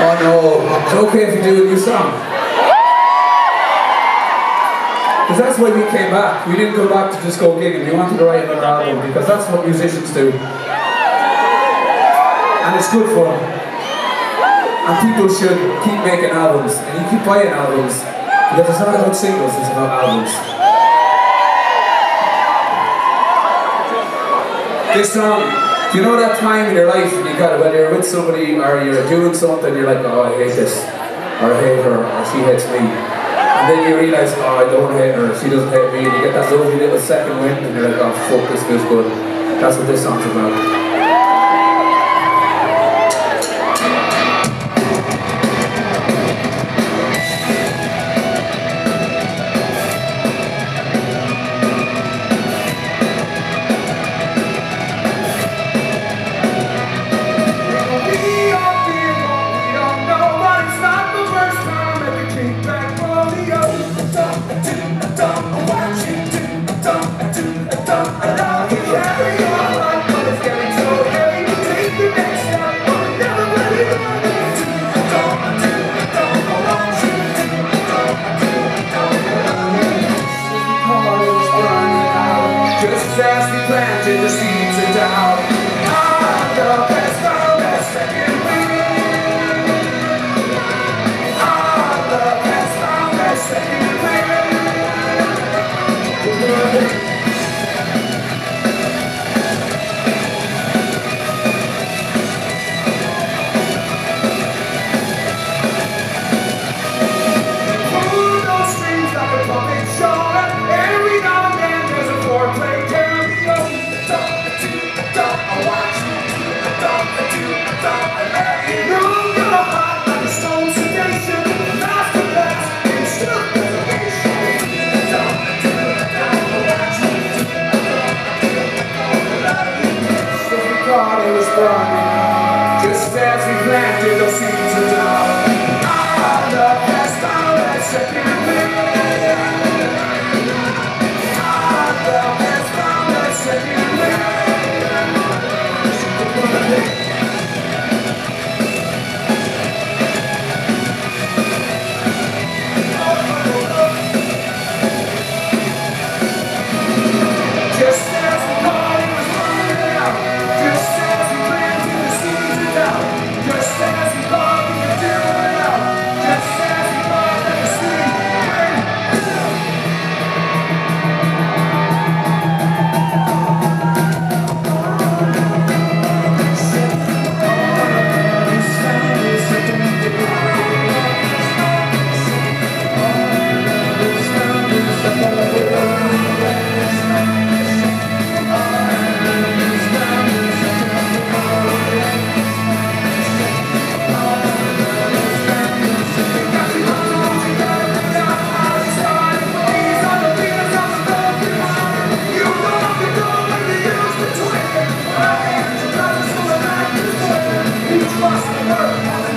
Oh no, it's okay if you do a new song. Because that's why we came back. We didn't go back to just go gigging. We wanted to write another album because that's what musicians do. And it's good for them. And people should keep making albums. And you keep buying albums. Because it's not about singles, it's about albums. This song, you know that time in your life when you got it, whether you're with somebody or you're doing something, you're like, oh, I hate this, or I hate her, or she hates me. And then you realise, oh, I don't hate her, she doesn't hate me, and you get that lovely little second wind, and you're like, oh, fuck, this feels good. That's what this song's about. As we planted the seeds of doubt, our love has found that second wind. Our love has found that second wind. Pull those strings like a puppet show. Every now and then there's a foreplay. It was burning, just as we planted those seeds of doubt. Our love has found that second wind. Our love has found that second just as the party was burning out, just as we planted the seeds of doubt, just as we thought we could do it out, just as we thought that the seed trust the word.